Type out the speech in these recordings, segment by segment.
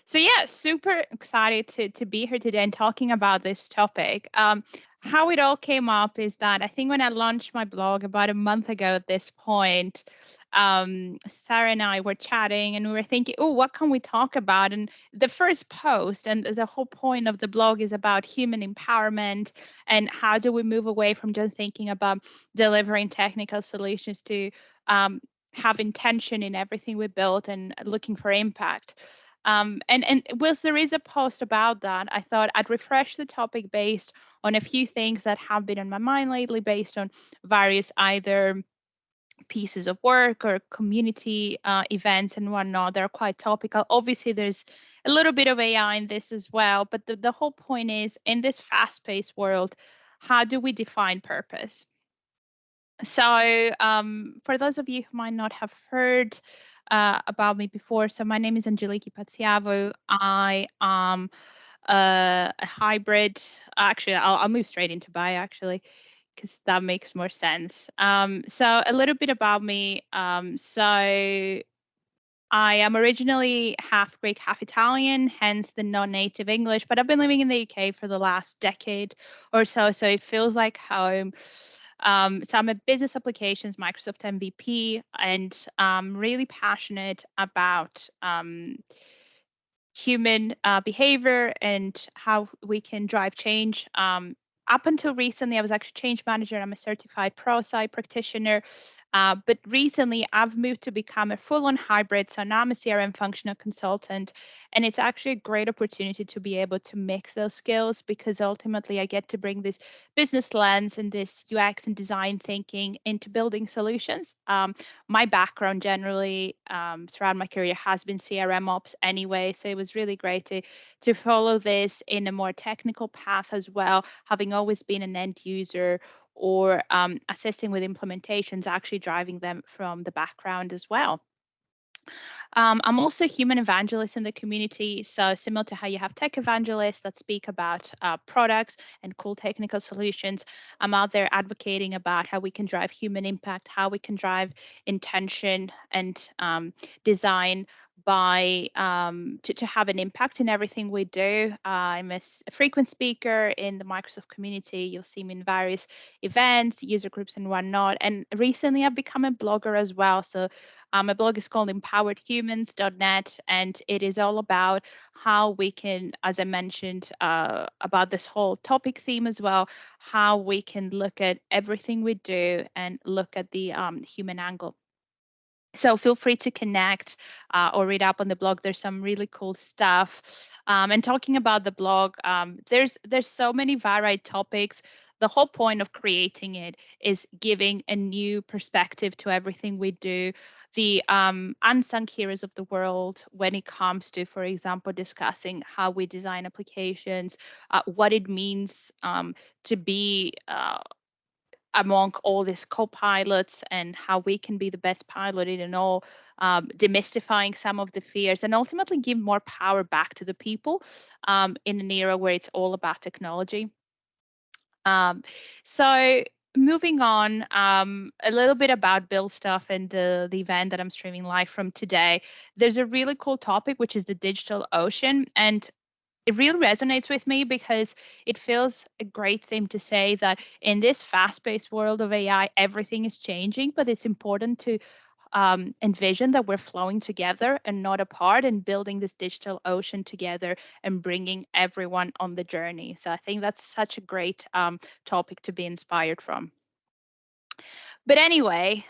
So yeah, super excited to be here today and talking about this topic. How it all came up is that I think when I launched my blog about a month ago at this point, Sarah and I were chatting and we were thinking, oh, what can we talk about? And the first post and the whole point of the blog is about human empowerment and how do we move away from just thinking about delivering technical solutions to have intention in everything we build and looking for impact. And whilst there is a post about that, I thought I'd refresh the topic based on a few things that have been on my mind lately, based on various either pieces of work or community events and whatnot that are quite topical. Obviously, there's a little bit of AI in this as well, but the whole point is in this fast-paced world, how do we define purpose? So for those of you who might not have heard about me before, so my name is Angeliki Patsiavou. I am a hybrid. Actually, I'll move straight into bio actually, because that makes more sense. So a little bit about me. So I am originally half Greek, half Italian, hence the non-native English, but I've been living in the UK for the last decade or so, so it feels like home. So I'm a business applications Microsoft MVP, and I'm really passionate about human behavior and how we can drive change. Up until recently, I was actually change manager. I'm a certified pro sci practitioner. But recently, I've moved to become a full-on hybrid. So now I'm a CRM functional consultant. And it's actually a great opportunity to be able to mix those skills because ultimately I get to bring this business lens and this UX and design thinking into building solutions. My background generally throughout my career has been CRM ops anyway. So it was really great to follow this in a more technical path as well, having always been an end user or assisting with implementations, actually driving them from the background as well. I'm also a human evangelist in the community. So similar to how you have tech evangelists that speak about products and cool technical solutions, I'm out there advocating about how we can drive human impact, how we can drive intention and design by to have an impact in everything we do. I'm a frequent speaker in the Microsoft community. You'll see me in various events, user groups and whatnot. And recently I've become a blogger as well. So my blog is called empoweredhumans.net, and it is all about how we can, as I mentioned, about this whole topic theme as well, how we can look at everything we do and look at the human angle. So feel free to connect or read up on the blog. There's some really cool stuff. And talking about the blog, there's so many varied topics. The whole point of creating it is giving a new perspective to everything we do. The unsung heroes of the world when it comes to, for example, discussing how we design applications, what it means to be among all these co-pilots and how we can be the best pilot in and all, demystifying some of the fears and ultimately give more power back to the people in an era where it's all about technology. So moving on, a little bit about Build Stuff and the event that I'm streaming live from today. There's a really cool topic, which is the digital ocean. And it really resonates with me because it feels a great thing to say that in this fast-paced world of AI, everything is changing, but it's important to envision that we're flowing together and not apart and building this digital ocean together and bringing everyone on the journey. So I think that's such a great topic to be inspired from. But anyway,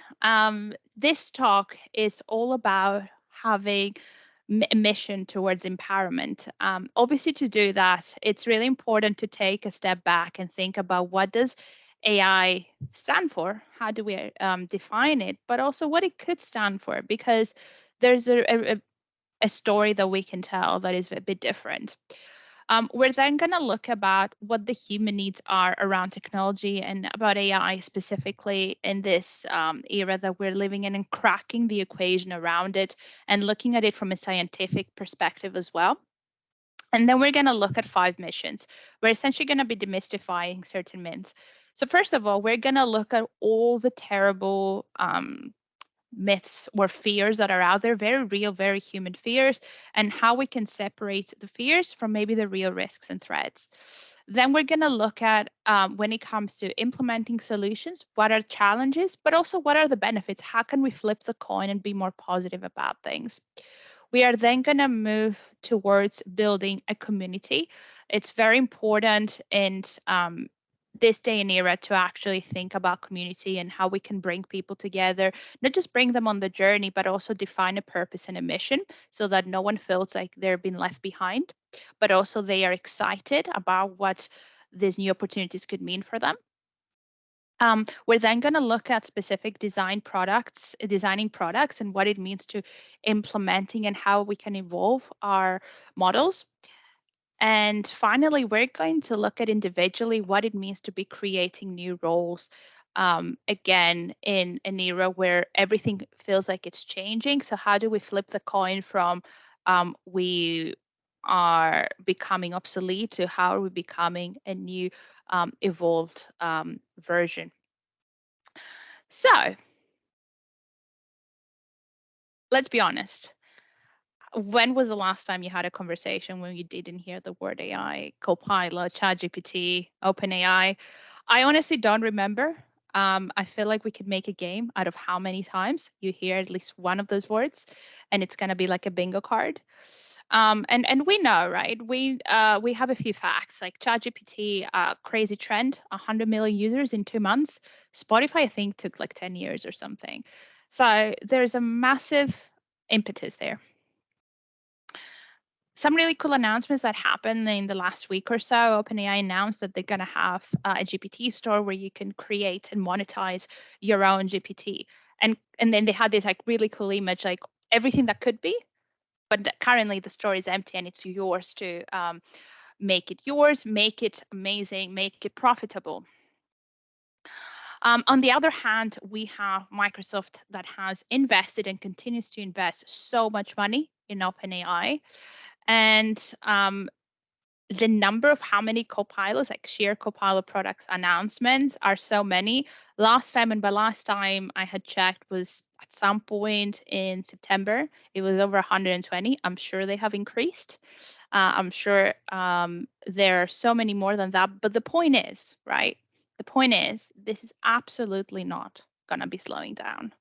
this talk is all about having mission towards empowerment. Obviously, to do that, it's really important to take a step back and think about what does AI stand for? How do we define it? But also what it could stand for, because there's a story that we can tell that is a bit different. We're then going to look about what the human needs are around technology and about AI specifically in this era that we're living in and cracking the equation around it and looking at it from a scientific perspective as well. And then we're going to look at 5 missions. We're essentially going to be demystifying certain myths. So first of all, we're going to look at all the terrible myths or fears that are out there, very real, very human fears, and how we can separate the fears from maybe the real risks and threats. Then we're going to look at when it comes to implementing solutions, what are challenges, but also what are the benefits? How can we flip the coin and be more positive about things? We are then going to move towards building a community. It's very important in this day and era to actually think about community and how we can bring people together, not just bring them on the journey, but also define a purpose and a mission so that no one feels like they're being left behind, but also they are excited about what these new opportunities could mean for them. We're then going to look at specific designing products and what it means to implementing and how we can evolve our models. And finally, we're going to look at individually what it means to be creating new roles. Again, in an era where everything feels like it's changing. So how do we flip the coin from we are becoming obsolete to how are we becoming a new evolved version? So let's be honest. When was the last time you had a conversation when you didn't hear the word AI, Copilot, ChatGPT, OpenAI? I honestly don't remember. I feel like we could make a game out of how many times you hear at least one of those words, and it's gonna be like a bingo card. And we know, right? We have a few facts like ChatGPT, crazy trend, 100 million users in 2 months. Spotify, I think, took like 10 years or something. So there's a massive impetus there. Some really cool announcements that happened in the last week or so. OpenAI announced that they're going to have a GPT store where you can create and monetize your own GPT. And then they had this like really cool image, like everything that could be, but currently the store is empty and it's yours to make it yours, make it amazing, make it profitable. On the other hand, we have Microsoft that has invested and continues to invest so much money in OpenAI. And the number of how many Copilots, like sheer Copilot products announcements, are so many. Last time, and by last time I had checked, was at some point in September. It was over 120. I'm sure they have increased. I'm sure there are so many more than that. But the point is, right? The point is, this is absolutely not going to be slowing down.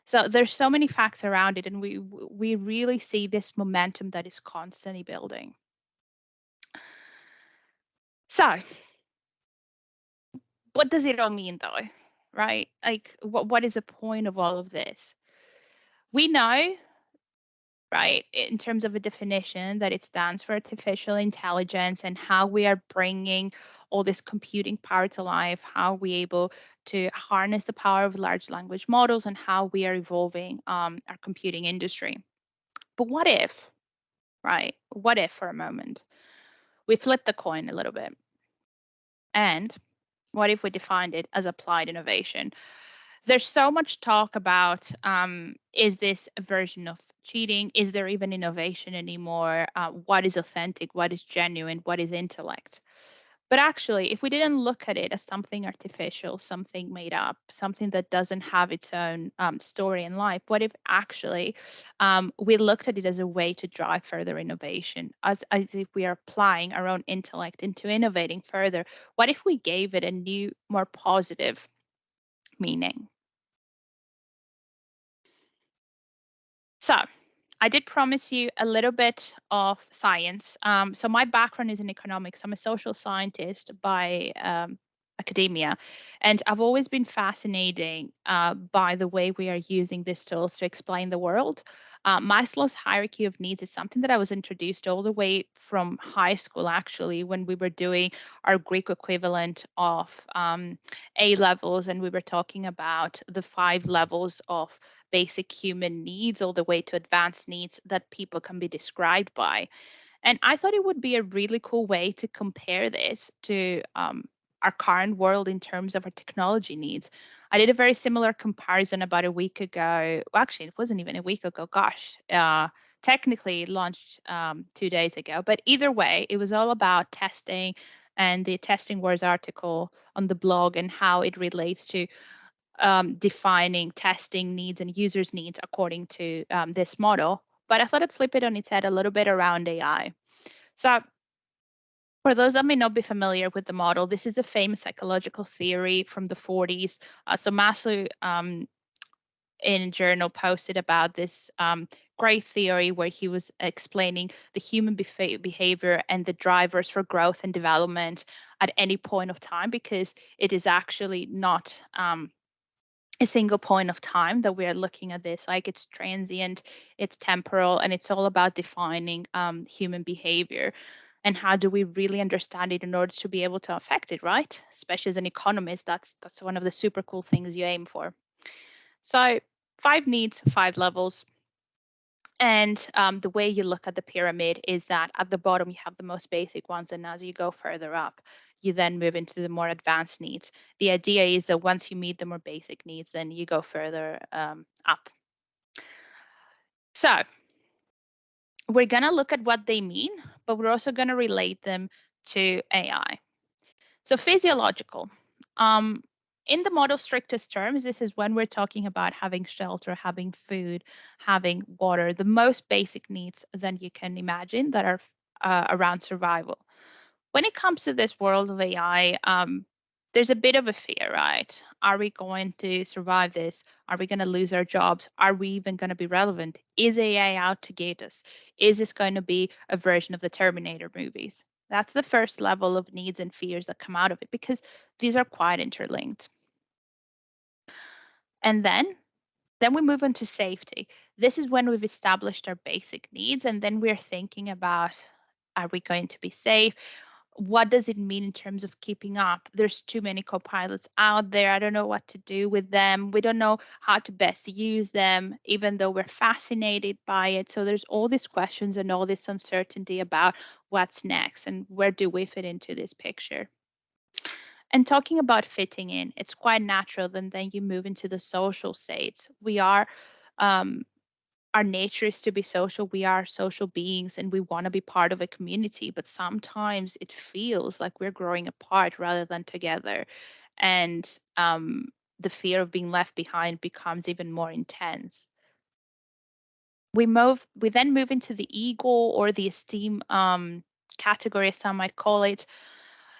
So there's so many facts around it, and we really see this momentum that is constantly building. So what does it all mean though, right? Like what is the point of all of this? We know, right, in terms of a definition that it stands for artificial intelligence and how we are bringing all this computing power to life, how we're able to harness the power of large language models and how we are evolving our computing industry. But what if, right? What if for a moment we flip the coin a little bit? And what if we defined it as applied innovation? There's so much talk about is this a version of cheating? Is there even innovation anymore? What is authentic? What is genuine? What is intellect? But actually, if we didn't look at it as something artificial, something made up, something that doesn't have its own story in life, what if actually we looked at it as a way to drive further innovation, as if we are applying our own intellect into innovating further? What if we gave it a new, more positive meaning? So I did promise you a little bit of science. So my background is in economics. I'm a social scientist by academia, and I've always been fascinated by the way we are using these tools to explain the world. Maslow's hierarchy of needs is something that I was introduced all the way from high school, actually, when we were doing our Greek equivalent of A levels, and we were talking about the 5 levels of basic human needs all the way to advanced needs that people can be described by. And I thought it would be a really cool way to compare this to our current world in terms of our technology needs. I did a very similar comparison about a week ago. Well, actually, it wasn't even a week ago. Gosh, technically it launched 2 days ago. But either way, it was all about testing and the Testing Wars article on the blog and how it relates to defining, testing needs and users' needs according to this model. But I thought I'd flip it on its head a little bit around AI. So for those that may not be familiar with the model, this is a famous psychological theory from the 40s. So Maslow in a journal posted about this great theory where he was explaining the human behavior and the drivers for growth and development at any point of time, because it is actually not a single point of time that we are looking at this. Like, it's transient, it's temporal, and it's all about defining human behavior. And how do we really understand it in order to be able to affect it, right? Especially as an economist, that's one of the super cool things you aim for. So 5 needs, 5 levels. And the way you look at the pyramid is that at the bottom, you have the most basic ones. And as you go further up, you then move into the more advanced needs. The idea is that once you meet the more basic needs, then you go further up. So we're going to look at what they mean, but we're also going to relate them to AI. So physiological. In the model strictest terms, this is when we're talking about having shelter, having food, having water, the most basic needs that you can imagine that are around survival. When it comes to this world of AI, there's a bit of a fear, right? Are we going to survive this? Are we going to lose our jobs? Are we even going to be relevant? Is AI out to get us? Is this going to be a version of the Terminator movies? That's the first level of needs and fears that come out of it, because these are quite interlinked. And then we move on to safety. This is when we've established our basic needs, and then we're thinking about, are we going to be safe? What does it mean in terms of keeping up? There's too many copilots out there. I don't know what to do with them. We don't know how to best use them, even though we're fascinated by it. So there's all these questions and all this uncertainty about what's next and where do we fit into this picture. And talking about fitting in, it's quite natural. Then you move into the social states. We are, our nature is to be social. We are social beings and we want to be part of a community, but sometimes it feels like we're growing apart rather than together. And the fear of being left behind becomes even more intense. We then move into the ego or the esteem category, as some might call it.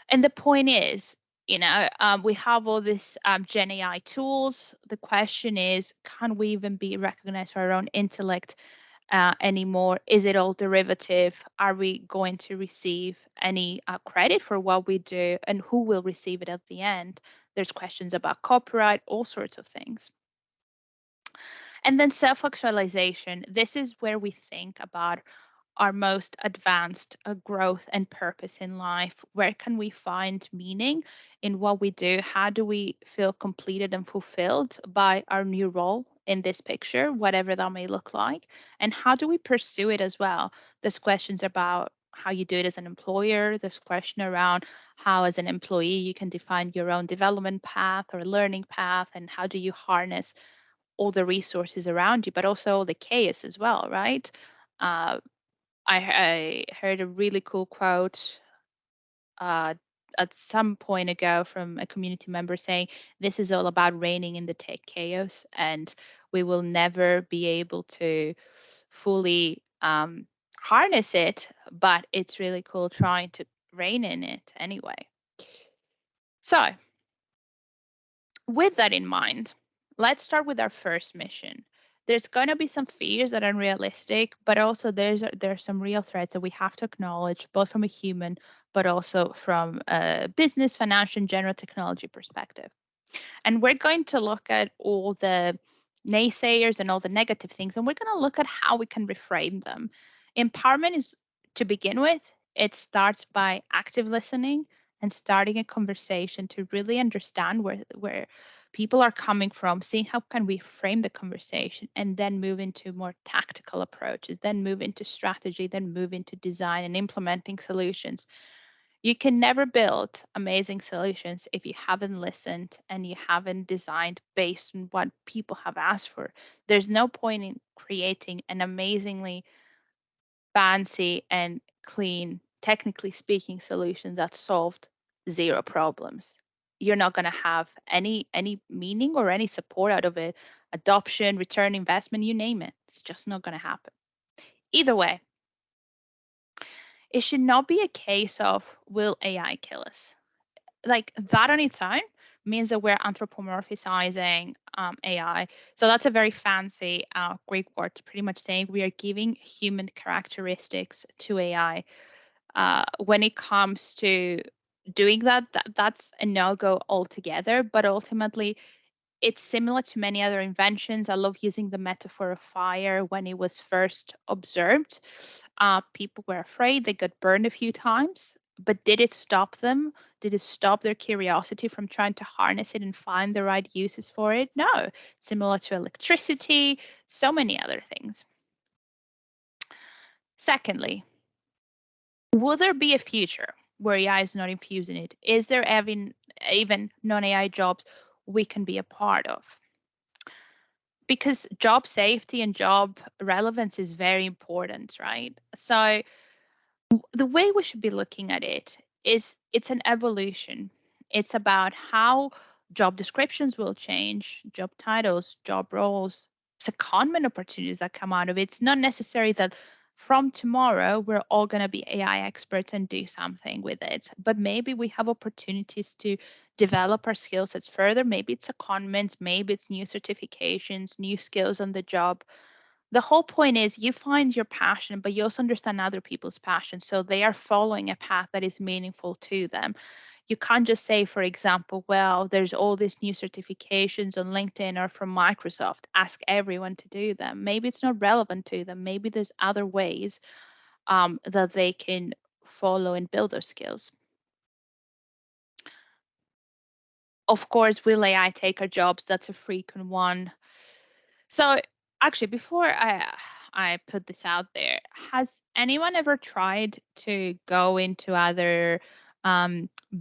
And the point is, we have all these Gen AI tools. The question is, can we even be recognized for our own intellect anymore? Is it all derivative? Are we going to receive any credit for what we do, and who will receive it at the end? There's questions about copyright, all sorts of things. And then self-actualization. This is where we think about our most advanced growth and purpose in life. Where can we find meaning in what we do? How do we feel completed and fulfilled by our new role in this picture, whatever that may look like? And how do we pursue it as well? There's questions about how you do it as an employer. There's question around how, as an employee, you can define your own development path or learning path, and how do you harness all the resources around you, but also the chaos as well, right? Uh, I heard a really cool quote uh, at some point ago from a community member saying, this is all about reigning in the tech chaos, and we will never be able to fully harness it, but it's really cool trying to reign in it anyway. So with that in mind, let's start with our first mission. There's going to be some fears that are unrealistic, but also there's some real threats that we have to acknowledge, both from a human, but also from a business, financial, and general technology perspective. And we're going to look at all the naysayers and all the negative things, and we're going to look at how we can reframe them. Empowerment is, to begin with, it starts by active listening and starting a conversation to really understand where people are coming from, seeing how can we frame the conversation, and then move into more tactical approaches, then move into strategy, then move into design and implementing solutions. You can never build amazing solutions if you haven't listened and you haven't designed based on what people have asked for. There's no point in creating an amazingly fancy and clean, technically speaking, solution that solved 0 problems. you're not going to have any meaning or any support out of it. Adoption, return investment, you name it. It's just not going to happen. Either way, it should not be a case of will AI kill us? Like that on its own means that we're anthropomorphizing AI. So that's a very fancy Greek word, pretty much saying we are giving human characteristics to AI. When it comes to doing that's a no-go altogether. But ultimately, it's similar to many other inventions. I love using the metaphor of fire. When it was first observed, people were afraid, they got burned a few times. But did it stop them? Did it stop their curiosity from trying to harness it and find the right uses for it? No. Similar to electricity, so many other things. Secondly, will there be a future where AI is not infusing it? Is there even non-AI jobs we can be a part of? Because job safety and job relevance is very important, right? So the way we should be looking at it is it's an evolution. It's about how job descriptions will change, job titles, job roles, secondment opportunities that come out of it. It's not necessary that from tomorrow we're all going to be AI experts and do something with it, but maybe we have opportunities to develop our skill sets further. Maybe it's secondments, maybe it's new certifications, new skills on the job. The whole point is you find your passion, but you also understand other people's passion. So they are following a path that is meaningful to them. You can't just say, for example, well, there's all these new certifications on LinkedIn or from Microsoft. Ask everyone to do them. Maybe it's not relevant to them. Maybe there's other ways that they can follow and build those skills. Of course, will AI take our jobs? That's a frequent one. So actually, before I put this out there, has anyone ever tried to go into either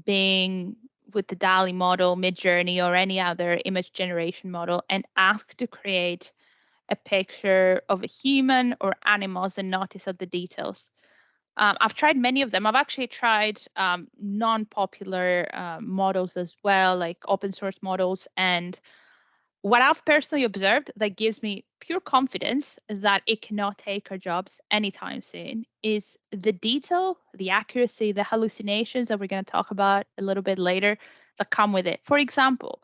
Bing with the DALL-E model, Midjourney, or any other image generation model and ask to create a picture of a human or animals and notice all the details? I've tried many of them. I've actually tried non-popular models as well, like open source models. And what I've personally observed that gives me pure confidence that it cannot take our jobs anytime soon is the detail, the accuracy, the hallucinations that we're going to talk about a little bit later that come with it. For example,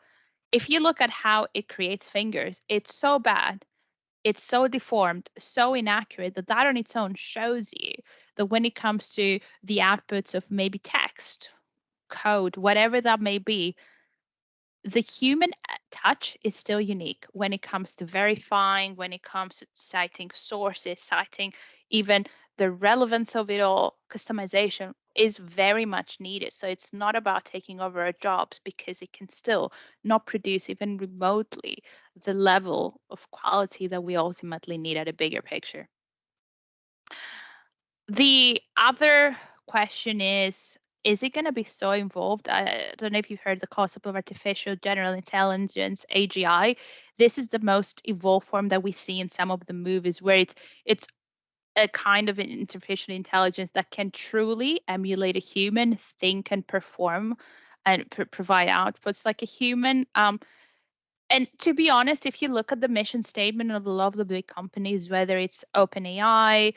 if you look at how it creates fingers, it's so bad, it's so deformed, so inaccurate that on its own shows you that when it comes to the outputs of maybe text, code, whatever that may be, the human touch is still unique when it comes to verifying, when it comes to citing sources, citing even the relevance of it all. Customization is very much needed. So it's not about taking over our jobs because it can still not produce even remotely the level of quality that we ultimately need at a bigger picture. The other question is it going to be so involved? I don't know if you've heard the concept of artificial general intelligence, AGI. This is the most evolved form that we see in some of the movies where it's a kind of an artificial intelligence that can truly emulate a human, think and perform and provide outputs like a human. And to be honest, if you look at the mission statement of a lot of the big companies, whether it's OpenAI,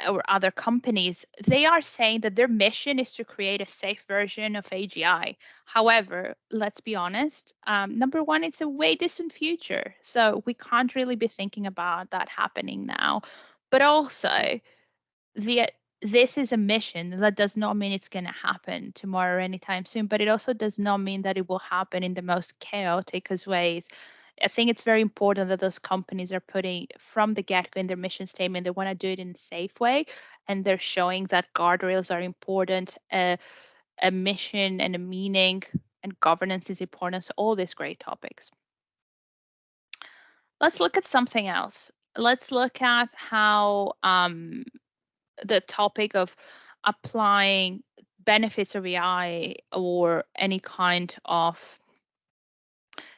or other companies, they are saying that their mission is to create a safe version of AGI. However, let's be honest, number one, it's a way distant future. So we can't really be thinking about that happening now. But also, this is a mission. That does not mean it's going to happen tomorrow or anytime soon, but it also does not mean that it will happen in the most chaotic as ways. I think it's very important that those companies are putting from the get-go in their mission statement, they want to do it in a safe way, and they're showing that guardrails are important, a mission and a meaning, and governance is important. So all these great topics. Let's look at something else. Let's look at how the topic of applying benefits of AI or any kind of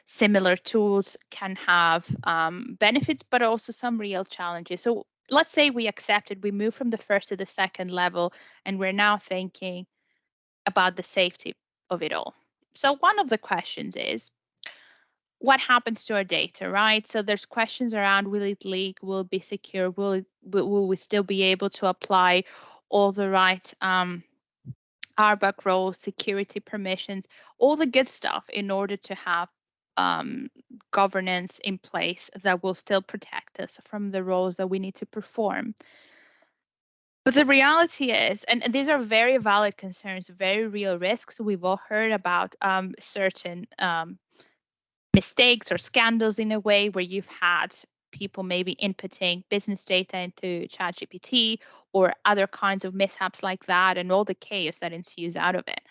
similar tools can have benefits, but also some real challenges. So let's say we accepted, we move from the first to the second level, and we're now thinking, about the safety of it all. So one of the questions is, what happens to our data, right? So there's questions around, will it leak? Will it be secure? Will we still be able to apply all the right RBAC roles, security permissions, all the good stuff in order to have governance in place that will still protect us from the roles that we need to perform. But the reality is, and these are very valid concerns, very real risks. We've all heard about certain mistakes or scandals in a way where you've had people maybe inputting business data into ChatGPT or other kinds of mishaps like that and all the chaos that ensues out of it.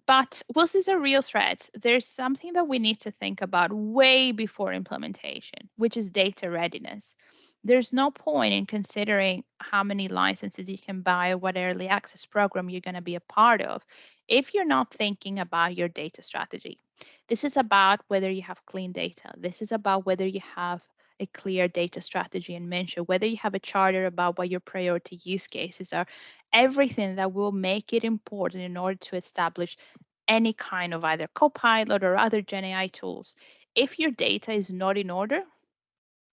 But was this a real threat? There's something that we need to think about way before implementation, which is data readiness. There's no point in considering how many licenses you can buy or what early access program you're going to be a part of if you're not thinking about your data strategy. This is about whether you have clean data. This is about whether you have a clear data strategy and mention, whether you have a charter about what your priority use cases are, everything that will make it important in order to establish any kind of either Copilot or other Gen AI tools. If your data is not in order,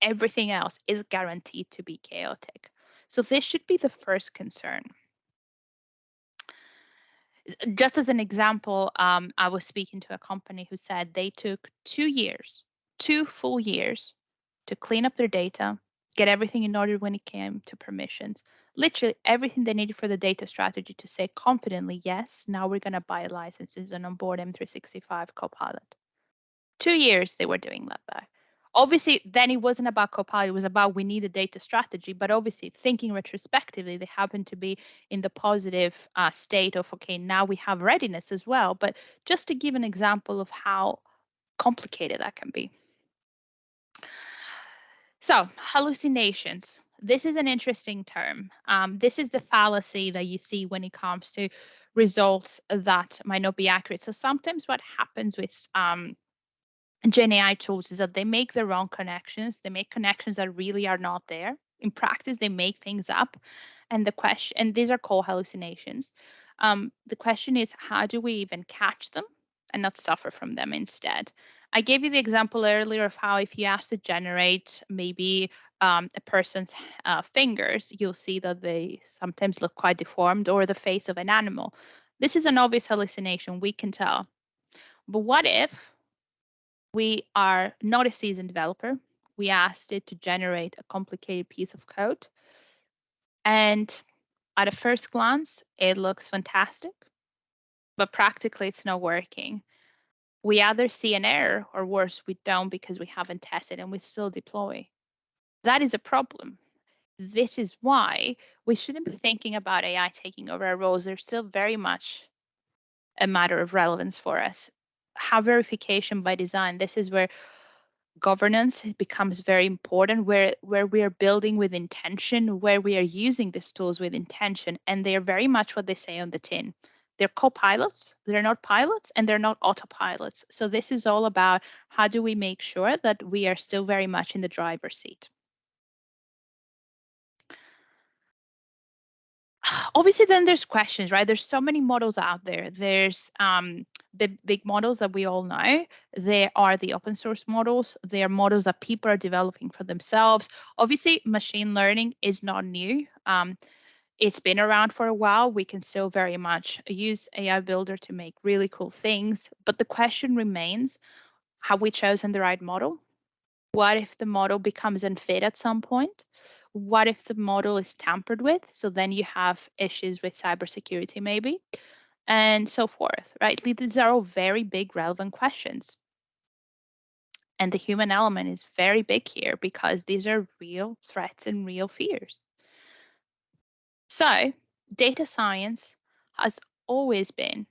everything else is guaranteed to be chaotic. So this should be the first concern. Just as an example, I was speaking to a company who said they took 2 years, 2 full years to clean up their data, get everything in order when it came to permissions. Literally everything they needed for the data strategy to say confidently, yes, now we're going to buy licenses and onboard M365 Copilot. 2 years they were doing that. Obviously, then it wasn't about Copilot, it was about we need a data strategy. But obviously, thinking retrospectively, they happen to be in the positive state of, okay, now we have readiness as well. But just to give an example of how complicated that can be. So, hallucinations. This is an interesting term. This is the fallacy that you see when it comes to results that might not be accurate. So sometimes what happens with Gen AI tools is that they make the wrong connections. They make connections that really are not there. In practice, they make things up. And the question, and these are called hallucinations. The question is, how do we even catch them and not suffer from them instead? I gave you the example earlier of how if you ask to generate maybe a person's fingers, you'll see that they sometimes look quite deformed, or the face of an animal. This is an obvious hallucination, we can tell. But what if we are not a seasoned developer? We asked it to generate a complicated piece of code, and at a first glance, it looks fantastic, but practically it's not working. We either see an error, or worse, we don't, because we haven't tested and we still deploy. That is a problem. This is why we shouldn't be thinking about AI taking over our roles. They're still very much a matter of relevance for us. Have verification by design. This is where governance becomes very important, where we are building with intention, where we are using these tools with intention, and they are very much what they say on the tin. They're co-pilots, they're not pilots, and they're not autopilots. So this is all about how do we make sure that we are still very much in the driver's seat. Obviously, then there's questions, right? There's so many models out there. There's the big models that we all know. There are the open source models. They are models that people are developing for themselves. Obviously, machine learning is not new. It's been around for a while. We can still very much use AI Builder to make really cool things. But the question remains, have we chosen the right model? What if the model becomes unfit at some point? What if the model is tampered with? So then you have issues with cybersecurity maybe, and so forth, right? These are all very big relevant questions. And the human element is very big here because these are real threats and real fears. So data science has always been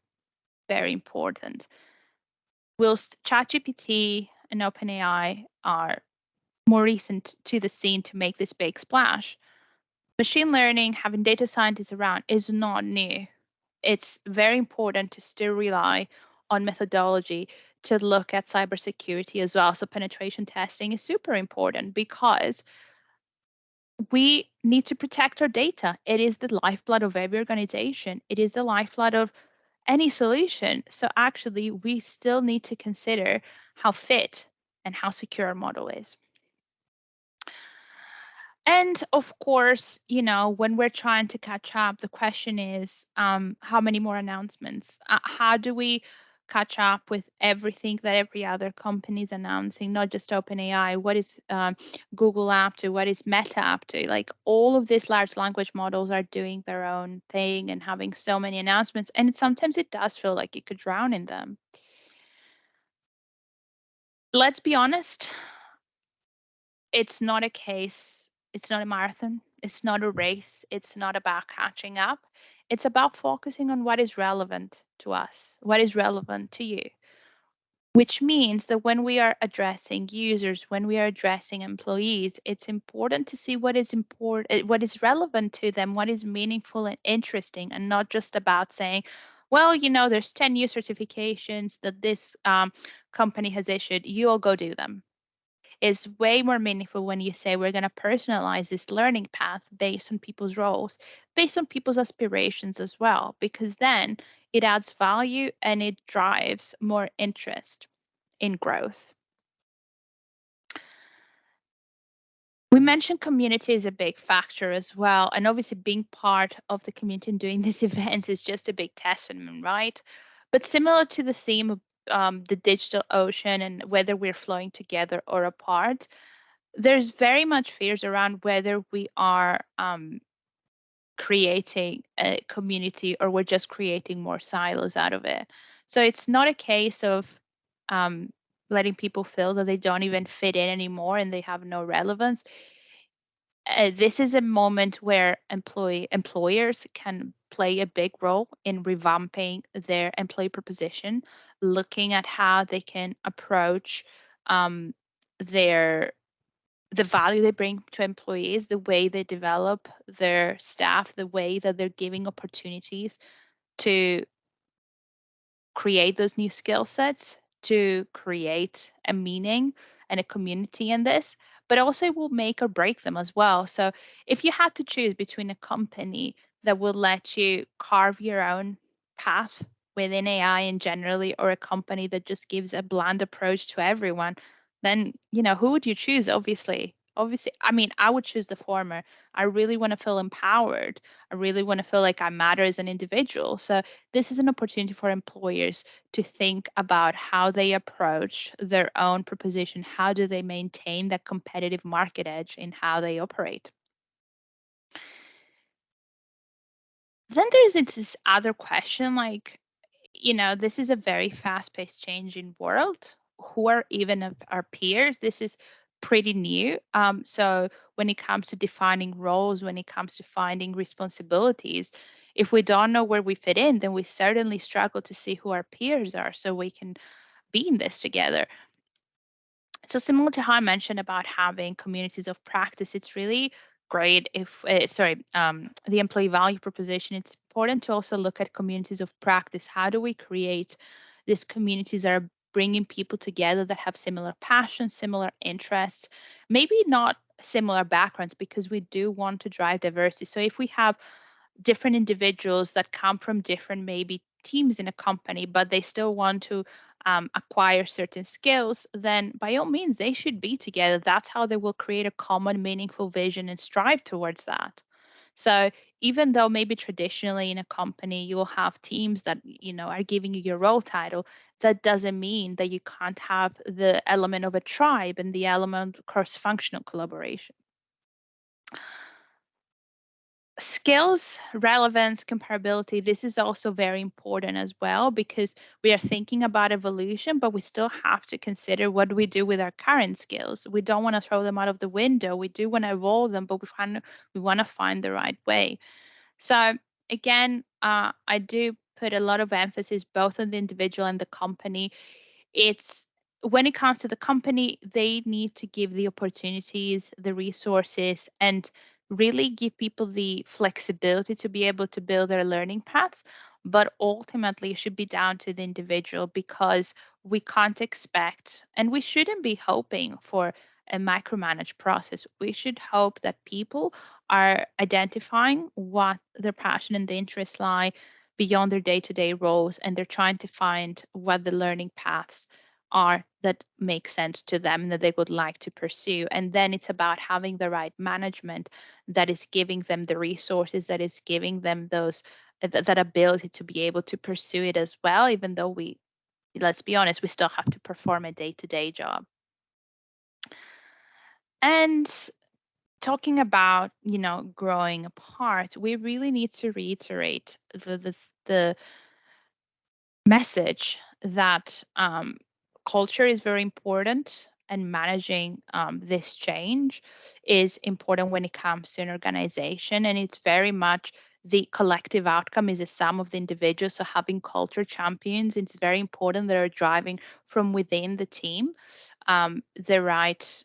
very important. Whilst ChatGPT and OpenAI are more recent to the scene to make this big splash, machine learning, having data scientists around, is not new. It's very important to still rely on methodology to look at cybersecurity as well. So penetration testing is super important because we need to protect our data. It is the lifeblood of every organization. It is the lifeblood of any solution. So actually, we still need to consider how fit and how secure our model is. And of course, when we're trying to catch up, the question is, how many more announcements? How do we catch up with everything that every other company is announcing, not just OpenAI? What is Google up to? What is Meta up to? Like all of these large language models are doing their own thing and having so many announcements. And sometimes it does feel like you could drown in them. Let's be honest, it's not a case, it's not a marathon, it's not a race, it's not about catching up. It's about focusing on what is relevant to us, what is relevant to you, which means that when we are addressing users, when we are addressing employees, it's important to see what is important, what is relevant to them, what is meaningful and interesting, and not just about saying, well, there's 10 new certifications that this company has issued, you all go do them. Is way more meaningful when you say we're going to personalize this learning path based on people's roles, based on people's aspirations as well, because then it adds value and it drives more interest in growth. We mentioned community is a big factor as well. And obviously being part of the community and doing these events is just a big testament, right? But similar to the theme of the digital ocean and whether we're flowing together or apart, there's very much fears around whether we are creating a community or we're just creating more silos out of it. So it's not a case of letting people feel that they don't even fit in anymore and they have no relevance. This is a moment where employers can play a big role in revamping their employee proposition, looking at how they can approach their the value they bring to employees, the way they develop their staff, the way that they're giving opportunities to create those new skill sets, to create a meaning and a community in this, but also it will make or break them as well. So if you had to choose between a company that will let you carve your own path within AI and generally, or a company that just gives a bland approach to everyone, then who would you choose? Obviously, I mean, I would choose the former. I really want to feel empowered. I really want to feel like I matter as an individual. So this is an opportunity for employers to think about how they approach their own proposition. How do they maintain that competitive market edge in how they operate? Then there's this other question, like, this is a very fast-paced changing world. Who are even of our peers? This is pretty new. So when it comes to defining roles, when it comes to finding responsibilities, if we don't know where we fit in, then we certainly struggle to see who our peers are so we can be in this together. So similar to how I mentioned about having communities of practice, it's really great if, the employee value proposition, it's important to also look at communities of practice. How do we create these communities that are bringing people together that have similar passions, similar interests, maybe not similar backgrounds, because we do want to drive diversity. So if we have different individuals that come from different maybe teams in a company, but they still want to acquire certain skills, then by all means, they should be together. That's how they will create a common, meaningful vision and strive towards that. So even though maybe traditionally in a company you will have teams that are giving you your role title, that doesn't mean that you can't have the element of a tribe and the element of cross-functional collaboration. Skills, relevance, comparability, this is also very important as well, because we are thinking about evolution, but we still have to consider what do we do with our current skills. We don't want to throw them out of the window. We do want to evolve them, but we want to find the right way. So again, I do put a lot of emphasis both on the individual and the company. It's when it comes to the company, they need to give the opportunities, the resources, and really give people the flexibility to be able to build their learning paths. But ultimately, it should be down to the individual, because we can't expect and we shouldn't be hoping for a micromanaged process. We should hope that people are identifying what their passion and the interests lie, beyond their day-to-day roles, and they're trying to find what the learning paths are that make sense to them that they would like to pursue. And then it's about having the right management that is giving them the resources, that is giving them those that ability to be able to pursue it as well, even though let's be honest, we still have to perform a day-to-day job. And talking about, growing apart, we really need to reiterate the message that culture is very important, and managing this change is important when it comes to an organization. And it's very much the collective outcome is a sum of the individuals. So having culture champions, it's very important that are driving from within the team the right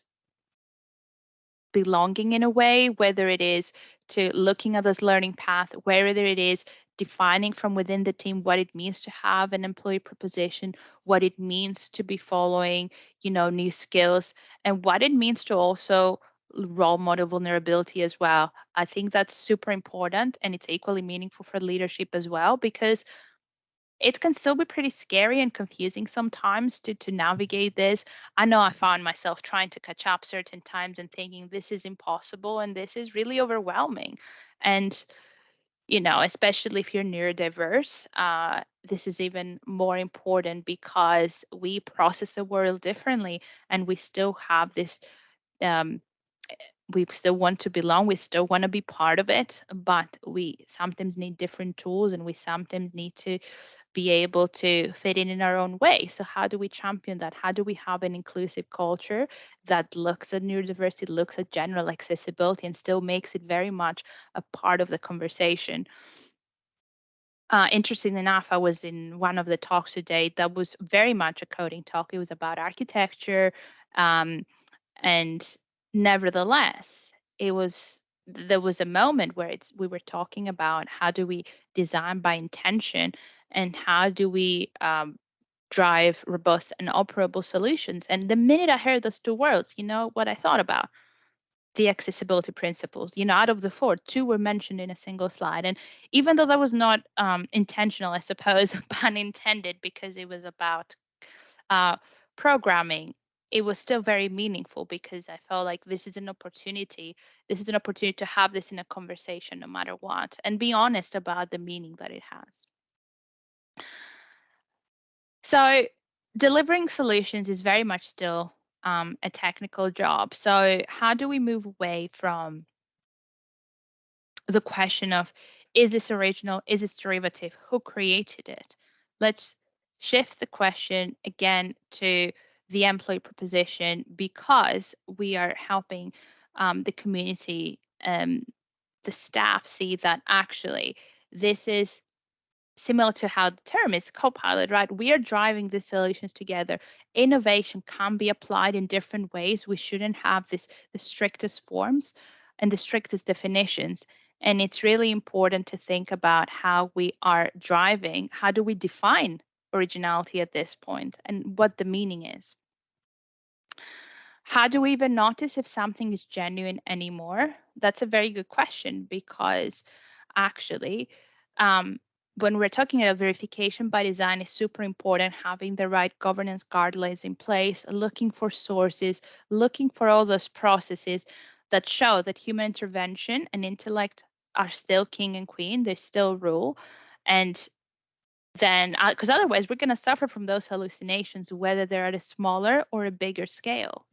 belonging in a way, whether it is to looking at this learning path, whether it is defining from within the team what it means to have an employee proposition, what it means to be following, new skills, and what it means to also role model vulnerability as well. I think that's super important, and it's equally meaningful for leadership as well, because it can still be pretty scary and confusing sometimes to navigate this. I know I found myself trying to catch up certain times and thinking this is impossible and this is really overwhelming. And, especially if you're neurodiverse, this is even more important because we process the world differently, and we still have this um, we still want to belong, we still want to be part of it, but we sometimes need different tools, and we sometimes need to be able to fit in our own way. So how do we champion that? How do we have an inclusive culture that looks at neurodiversity, looks at general accessibility, and still makes it very much a part of the conversation? Interestingly enough, I was in one of the talks today that was very much a coding talk. It was about architecture, and nevertheless, there was a moment where we were talking about how do we design by intention, and how do we drive robust and operable solutions. And the minute I heard those two words, what I thought about? The accessibility principles. Out of the four, two were mentioned in a single slide. And even though that was not intentional, I suppose, pun intended, because it was about uh, programming, it was still very meaningful, because I felt like this is an opportunity. This is an opportunity to have this in a conversation no matter what, and be honest about the meaning that it has. So delivering solutions is very much still a technical job. So how do we move away from the question of, is this original? Is this derivative? Who created it? Let's shift the question again to the employee proposition, because we are helping the community, the staff, see that actually this is similar to how the term is Copilot, right? We are driving the solutions together. Innovation can be applied in different ways. We shouldn't have the strictest forms and the strictest definitions. And it's really important to think about how we are driving. How do we define originality at this point, and what the meaning is? How do we even notice if something is genuine anymore? That's a very good question, because actually, when we're talking about verification by design, is super important. Having the right governance guidelines in place, looking for sources, looking for all those processes that show that human intervention and intellect are still king and queen, they still rule. And then, because otherwise we're going to suffer from those hallucinations, whether they're at a smaller or a bigger scale.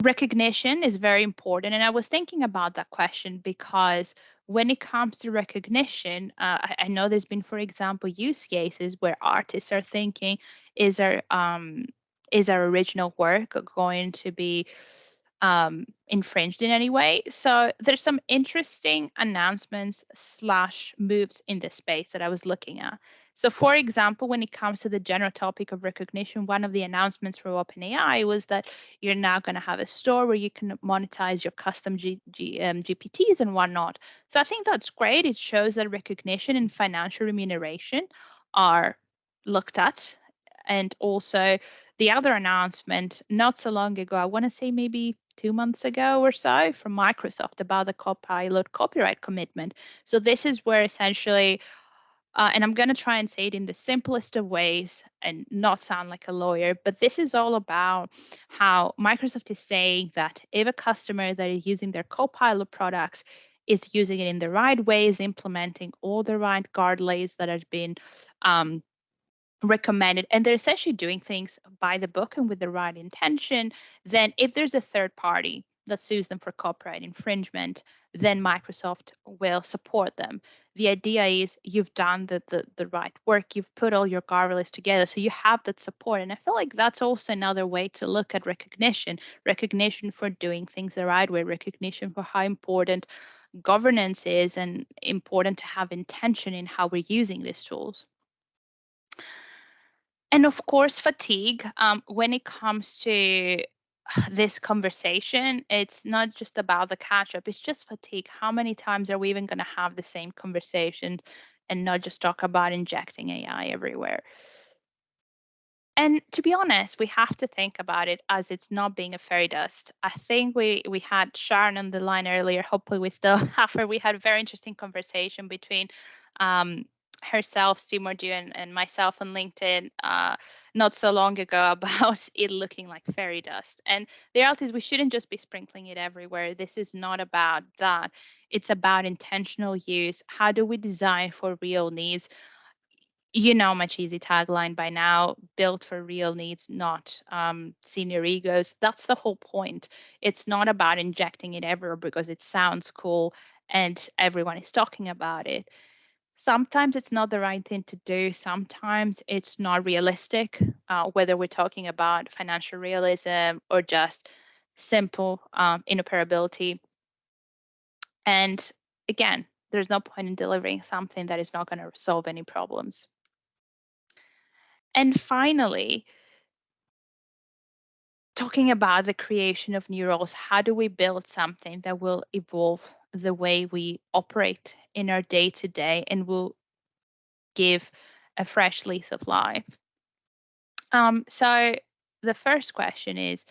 Recognition is very important. And I was thinking about that question because when it comes to recognition, I know there's been, for example, use cases where artists are thinking, is our original work going to be infringed in any way? So there's some interesting announcements / moves in this space that I was looking at. So for example, when it comes to the general topic of recognition, one of the announcements for OpenAI was that you're now going to have a store where you can monetize your custom GPTs and whatnot. So I think that's great. It shows that recognition and financial remuneration are looked at, and also the other announcement not so long ago, I want to say maybe 2 months ago or so, from Microsoft about the Copilot copyright commitment. So this is where essentially, and I'm going to try and say it in the simplest of ways and not sound like a lawyer, but this is all about how Microsoft is saying that if a customer that is using their Copilot products is using it in the right ways, implementing all the right guardrails that have been recommended, and they're essentially doing things by the book and with the right intention, then if there's a third party that sues them for copyright infringement, then Microsoft will support them. The idea is you've done the right work, you've put all your guardrails together, so you have that support. And I feel like that's also another way to look at recognition for doing things the right way, recognition for how important governance is, and important to have intention in how we're using these tools. And of course, fatigue. When it comes to this conversation, it's not just about the catch up, it's just fatigue. How many times are we even going to have the same conversation and not just talk about injecting AI everywhere? And to be honest, we have to think about it as it's not being a fairy dust. I think we had Sharon on the line earlier. Hopefully, we still have her. We had a very interesting conversation between um, herself, Steve Mordew, and myself on LinkedIn not so long ago about it looking like fairy dust. And the reality is we shouldn't just be sprinkling it everywhere. This is not about that. It's about intentional use. How do we design for real needs? You know my cheesy tagline by now: built for real needs, not senior egos. That's the whole point. It's not about injecting it everywhere because it sounds cool and everyone is talking about it. Sometimes it's not the right thing to do. Sometimes it's not realistic, whether we're talking about financial realism or just simple interoperability. And again, there's no point in delivering something that is not going to solve any problems. And finally, talking about the creation of new roles, how do we build something that will evolve the way we operate in our day to day and will give a fresh lease of life? So the first question is,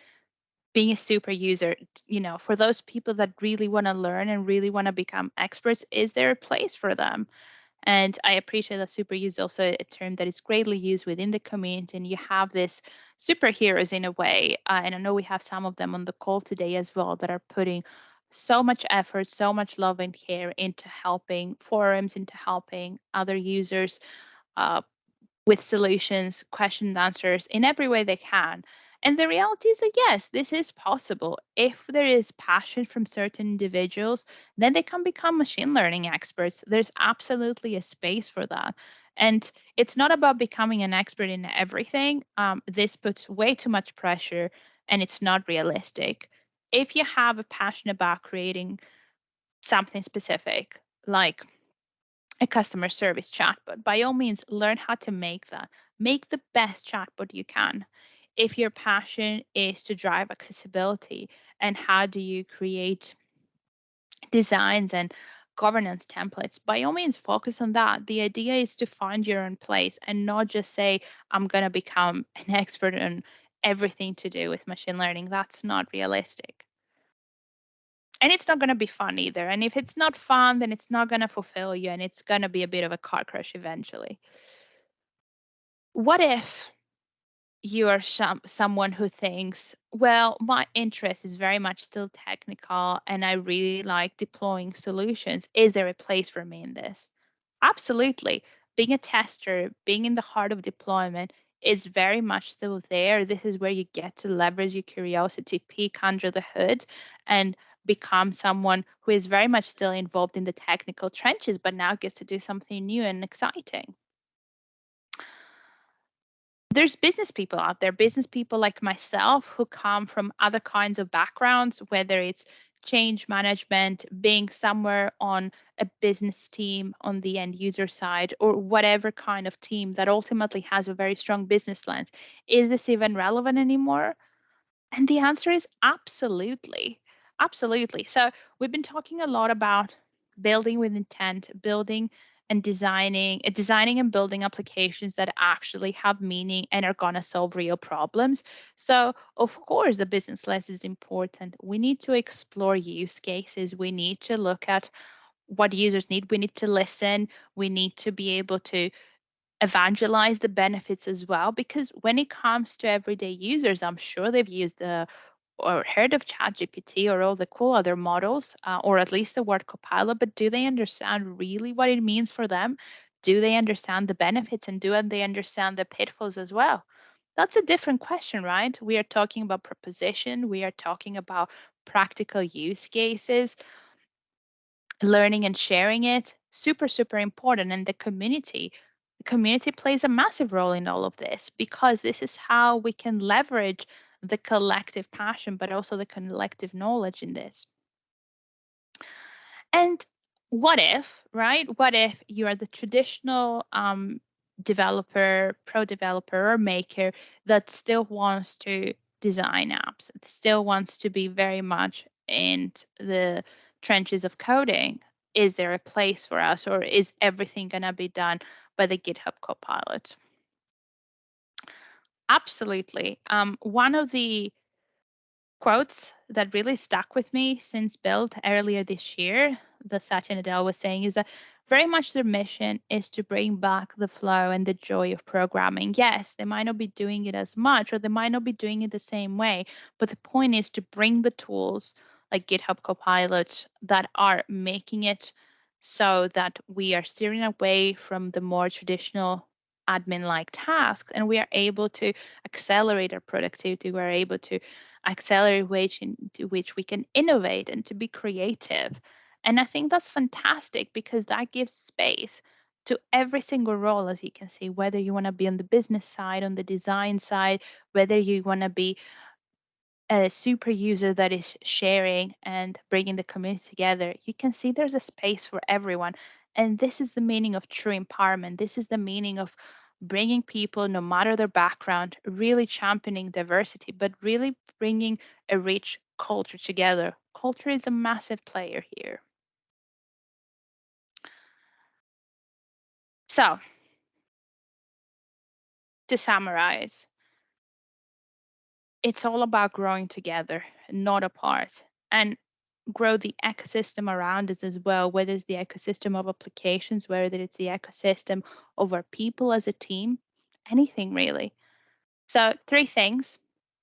being a super user, for those people that really want to learn and really want to become experts, is there a place for them? And I appreciate that super use is also a term that is greatly used within the community. And you have this superheroes in a way. And I know we have some of them on the call today as well that are putting so much effort, so much love and care into helping forums, into helping other users uh, with solutions, question and answers in every way they can. And the reality is that yes, this is possible. If there is passion from certain individuals, then they can become machine learning experts. There's absolutely a space for that. And it's not about becoming an expert in everything. This puts way too much pressure and it's not realistic. If you have a passion about creating something specific, like a customer service chatbot, by all means, learn how to make that. Make the best chatbot you can. If your passion is to drive accessibility, and how do you create designs and governance templates, by all means, focus on that. The idea is to find your own place and not just say, I'm going to become an expert on everything to do with machine learning. That's not realistic. And it's not going to be fun either. And if it's not fun, then it's not going to fulfill you and it's going to be a bit of a car crash eventually. What if you are someone who thinks, well, my interest is very much still technical and I really like deploying solutions. Is there a place for me in this? Absolutely. Being a tester, being in the heart of deployment is very much still there. This is where you get to leverage your curiosity, peek under the hood, and become someone who is very much still involved in the technical trenches, but now gets to do something new and exciting. There's business people out there, business people like myself who come from other kinds of backgrounds, whether it's change management, being somewhere on a business team on the end user side, or whatever kind of team that ultimately has a very strong business lens. Is this even relevant anymore? And the answer is absolutely. Absolutely. So we've been talking a lot about building with intent, building and designing and building applications that actually have meaning and are going to solve real problems. So of course the business lens is important. We need to explore use cases. We need to look at what users need. We need to listen. We need to be able to evangelize the benefits as well, because when it comes to everyday users, I'm sure they've used or heard of ChatGPT or all the cool other models, or at least the word Copilot, but do they understand really what it means for them? Do they understand the benefits, and do they understand the pitfalls as well? That's a different question, right? We are talking about proposition, we are talking about practical use cases, learning and sharing it, super important. And the community plays a massive role in all of this, because this is how we can leverage the collective passion but also the collective knowledge in this. And what if, right, what if you are the traditional developer, pro developer or maker that still wants to design apps, that still wants to be very much in the trenches of coding? Is there a place for us, or is everything going to be done by the GitHub Copilot? Absolutely. One of the quotes that really stuck with me since Build earlier this year, the Satya Nadella was saying, is that very much their mission is to bring back the flow and the joy of programming. Yes, they might not be doing it as much, or they might not be doing it the same way, but the point is to bring the tools like GitHub Copilot that are making it so that we are steering away from the more traditional admin like tasks, and we are able to accelerate our productivity. We're able to accelerate ways into which we can innovate and to be creative. And I think that's fantastic, because that gives space to every single role, as you can see, whether you want to be on the business side, on the design side, whether you want to be a super user that is sharing and bringing the community together. You can see there's a space for everyone. And this is the meaning of true empowerment. This is the meaning of bringing people, no matter their background, really championing diversity, but really bringing a rich culture together. Culture is a massive player here. So, to summarize, it's all about growing together, not apart, and grow the ecosystem around us as well, whether it's the ecosystem of applications, whether it's the ecosystem of our people as a team, anything really. So, three things.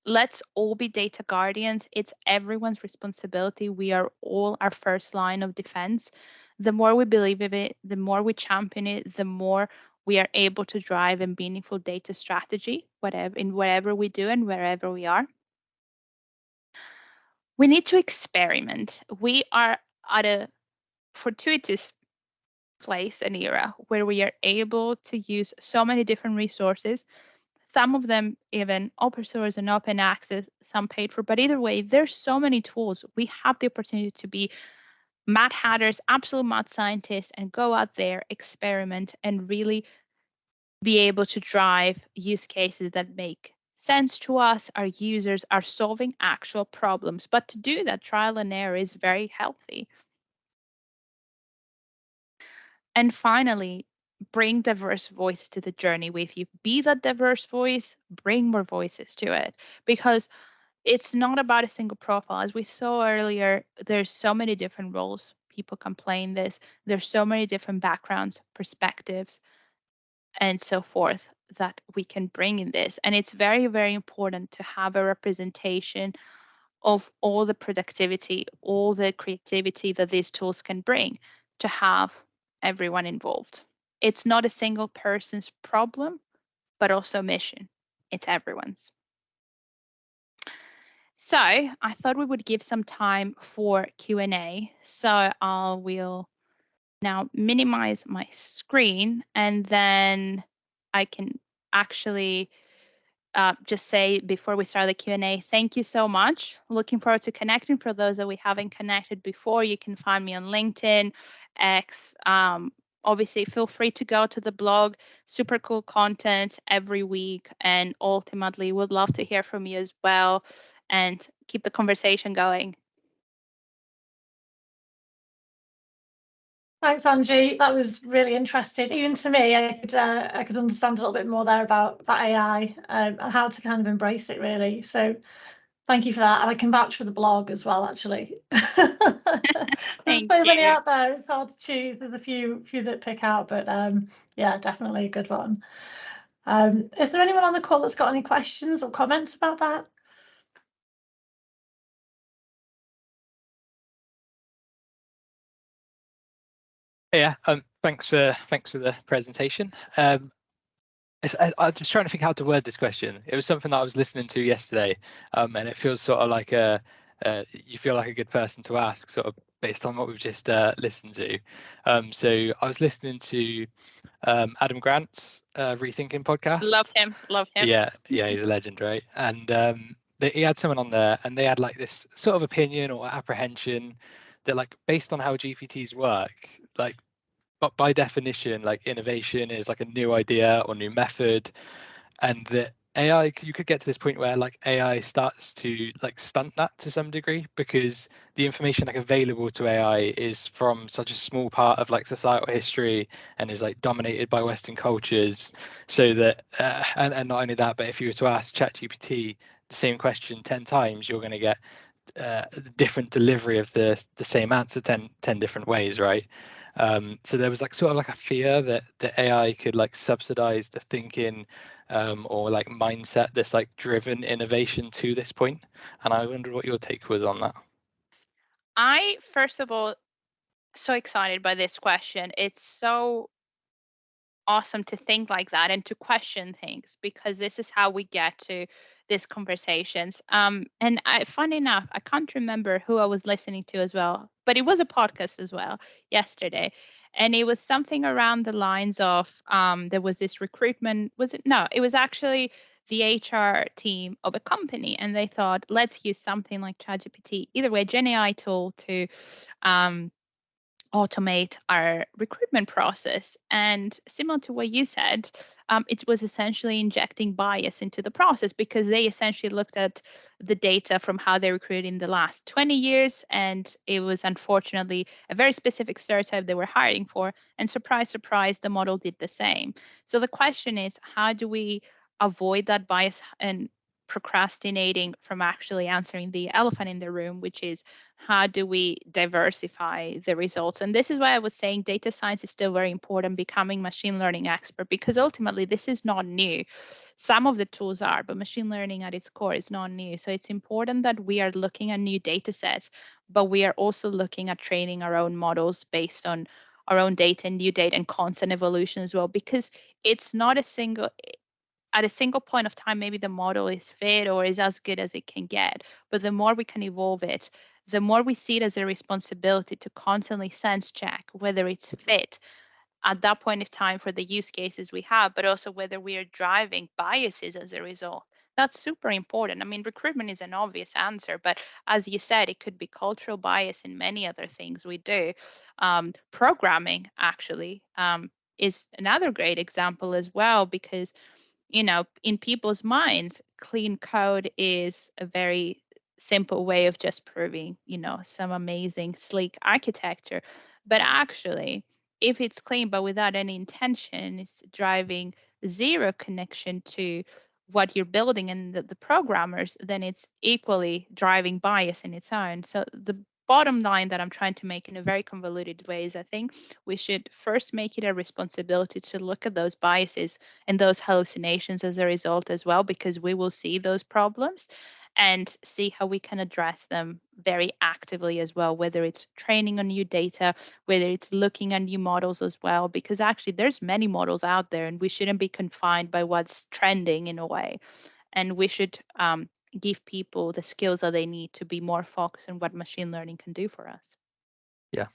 Let's all be data guardians. It's everyone's responsibility. We are all our first line of defense. The more we believe in it, the more we champion it, the more we are able to drive a meaningful data strategy, whatever we do and wherever we are. We need to experiment. We are at a fortuitous place and era where we are able to use so many different resources, some of them even open source and open access, some paid for, but either way, there's so many tools. We have the opportunity to be mad hatters, absolute mad scientists, and go out there, experiment, and really be able to drive use cases that make sense to us. Our users are solving actual problems. But to do that, trial and error is very healthy. And finally, bring diverse voices to the journey with you. Be that diverse voice, bring more voices to it, because it's not about a single profile. As we saw earlier, there's so many different roles. People complain this. There's so many different backgrounds, perspectives, and so forth that we can bring in this. And it's very, very important to have a representation of all the productivity, all the creativity that these tools can bring, to have everyone involved. It's not a single person's problem, but also mission. It's everyone's. So I thought we would give some time for Q&A. So I will now minimize my screen, and then I can actually just say before we start the Q&A, thank you so much. Looking forward to connecting. For those that we haven't connected before, you can find me on LinkedIn, X. Obviously, feel free to go to the blog. Super cool content every week. And ultimately, would love to hear from you as well and keep the conversation going. Thanks, Angie. That was really interesting. Even to me, I could understand a little bit more there about AI and how to kind of embrace it, really. So thank you for that. And I can vouch for the blog as well, actually. There's so many out there, it's hard to choose. There's a few that pick out, but yeah, definitely a good one. Is there anyone on the call that's got any questions or comments about that? Yeah, thanks for the presentation. I was just trying to think how to word this question. It was something that I was listening to yesterday, and it feels sort of like you feel like a good person to ask, sort of based on what we've just listened to. So I was listening to Adam Grant's Rethinking podcast. Love him. Yeah, he's a legend, right? And he had someone on there, and they had like this sort of opinion or apprehension that, like, based on how GPTs work, like, but by definition, like, innovation is like a new idea or new method, and that AI, you could get to this point where like AI starts to like stunt that to some degree, because the information like available to AI is from such a small part of like societal history and is like dominated by Western cultures. So that and not only that, but if you were to ask ChatGPT the same question 10 times, you're going to get different delivery of the same answer 10 different ways, right? So there was like sort of like a fear that the AI could like subsidize the thinking or like mindset that's like driven innovation to this point. And I wonder what your take was on that. I, first of all, so excited by this question. It's so awesome to think like that and to question things, because this is how we get to these conversations. And funny enough, I can't remember who I was listening to as well, but it was a podcast as well yesterday. And it was something around the lines of there was this recruitment, was it? No, it was actually the HR team of a company. And they thought, let's use something like ChatGPT, either way, Gen AI tool to automate our recruitment process. And similar to what you said, it was essentially injecting bias into the process, because they essentially looked at the data from how they recruited in the last 20 years. And it was unfortunately a very specific stereotype they were hiring for. And surprise, surprise, the model did the same. So the question is, how do we avoid that bias and procrastinating from actually answering the elephant in the room, which is, how do we diversify the results? And this is why I was saying data science is still very important, becoming machine learning expert, because ultimately this is not new. Some of the tools are, but machine learning at its core is not new. So it's important that we are looking at new data sets, but we are also looking at training our own models based on our own data and new data and constant evolution as well, because it's not at a single point of time, maybe the model is fit or is as good as it can get. But the more we can evolve it, the more we see it as a responsibility to constantly sense check whether it's fit at that point of time for the use cases we have, but also whether we are driving biases as a result. That's super important. I mean, recruitment is an obvious answer, but as you said, it could be cultural bias in many other things we do. Programming actually is another great example as well, because in people's minds, clean code is a very simple way of just proving, some amazing, sleek architecture. But actually, if it's clean but without any intention, it's driving zero connection to what you're building and the programmers, then it's equally driving bias in its own. So the bottom line that I'm trying to make in a very convoluted way is, I think we should first make it a responsibility to look at those biases and those hallucinations as a result as well, because we will see those problems and see how we can address them very actively as well, whether it's training on new data, whether it's looking at new models as well, because actually there's many models out there and we shouldn't be confined by what's trending in a way. And we should give people the skills that they need to be more focused on what machine learning can do for us. Yeah.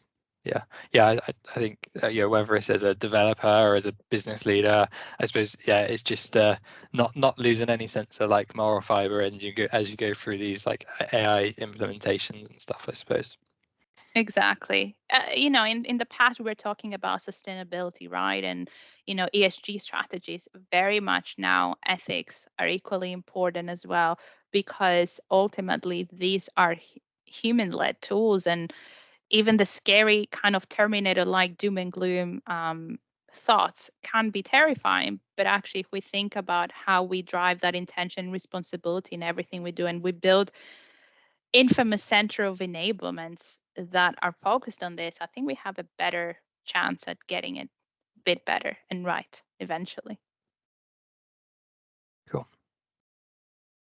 I think whether it's as a developer or as a business leader, I suppose it's just not losing any sense of like moral fiber, and as you go through these like AI implementations and stuff, I suppose. Exactly. In the past, we were talking about sustainability, right? And, ESG strategies. Very much now, ethics are equally important as well, because ultimately these are human-led tools. And even the scary kind of Terminator-like doom and gloom thoughts can be terrifying. But actually, if we think about how we drive that intention and responsibility in everything we do, and we build infamous center of enablements that are focused on this, I think we have a better chance at getting it a bit better and right eventually. Cool.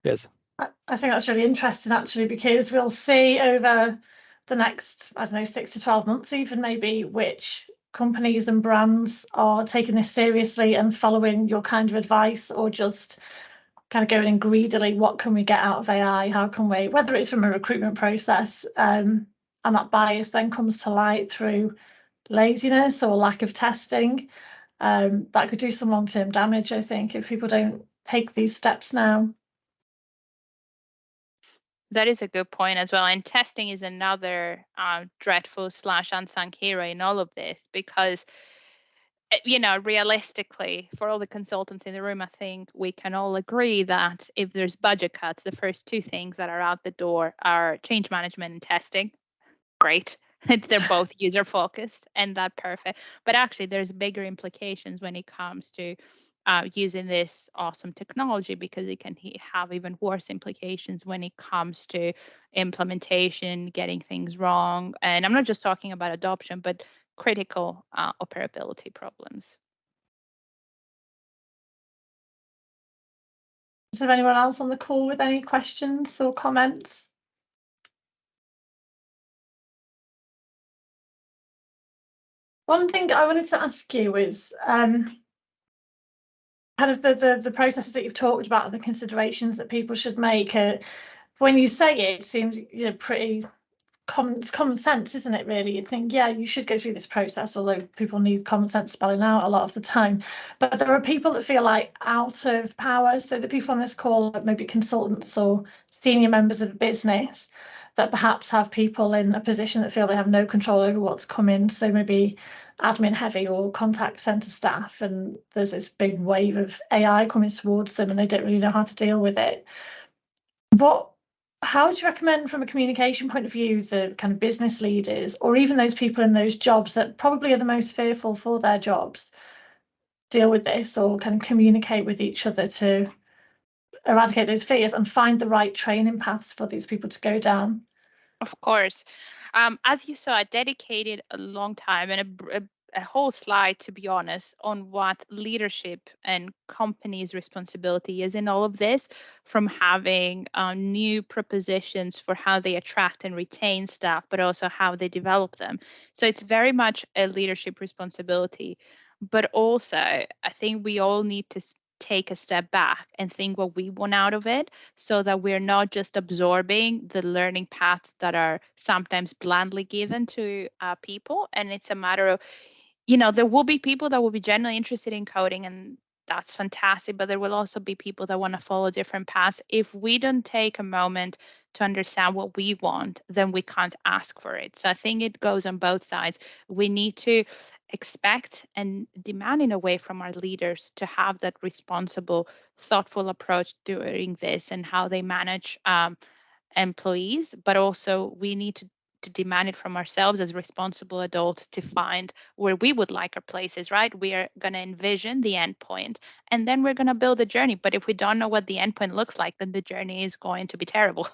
Yes. I think that's really interesting, actually, because we'll see over the next, I don't know, 6 to 12 months, even maybe, which companies and brands are taking this seriously and following your kind of advice, or just kind of going in greedily, what can we get out of AI? How can we, whether it's from a recruitment process, and that bias then comes to light through laziness or lack of testing, that could do some long-term damage, I think, if people don't take these steps now. That is a good point as well. And testing is another dreadful / unsung hero in all of this, because, you know, realistically, for all the consultants in the room, I think we can all agree that if there's budget cuts, the first two things that are out the door are change management and testing. Great. They're both user focused, and that perfect. But actually, there's bigger implications when it comes to using this awesome technology, because it can have even worse implications when it comes to implementation, getting things wrong. And I'm not just talking about adoption, but critical operability problems. Is there anyone else on the call with any questions or comments? One thing I wanted to ask you is kind of the processes that you've talked about and the considerations that people should make. When you say it seems, you know, pretty common sense, isn't it, really? You'd think, yeah, you should go through this process, although people need common sense spelling out a lot of the time. But there are people that feel like out of power. So the people on this call, maybe consultants or senior members of a business, that perhaps have people in a position that feel they have no control over what's coming. So maybe admin heavy or contact center staff, and there's this big wave of AI coming towards them and they don't really know how to deal with it. How do you recommend, from a communication point of view, the kind of business leaders, or even those people in those jobs that probably are the most fearful for their jobs, deal with this, or kind of communicate with each other to eradicate those fears and find the right training paths for these people to go down? Of course. As you saw, I dedicated a long time and a whole slide, to be honest, on what leadership and companies' responsibility is in all of this, from having new propositions for how they attract and retain staff, but also how they develop them. So it's very much a leadership responsibility. But also, I think we all need to take a step back and think what we want out of it, so that we're not just absorbing the learning paths that are sometimes blandly given to people. And it's a matter of, you know, there will be people that will be genuinely interested in coding, and that's fantastic, but there will also be people that want to follow different paths. If we don't take a moment to understand what we want, then we can't ask for it. So I think it goes on both sides. We need to expect and demand in a way from our leaders to have that responsible, thoughtful approach during this and how they manage employees, but also we need to demand it from ourselves as responsible adults to find where we would like our places, right? We are going to envision the endpoint, and then we're going to build a journey. But if we don't know what the endpoint looks like, then the journey is going to be terrible.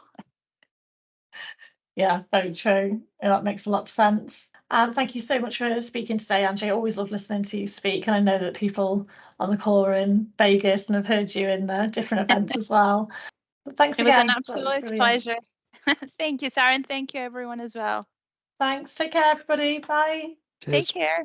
Yeah, very true. Yeah, that makes a lot of sense. Thank you so much for speaking today, Angie. I always love listening to you speak, and I know that people on the call are in Vegas and have heard you in different events as well. But thanks again. It was an absolute pleasure. Thank you, Sarah, and thank you everyone as well. Thanks. Take care, everybody. Bye. Cheers. Take care.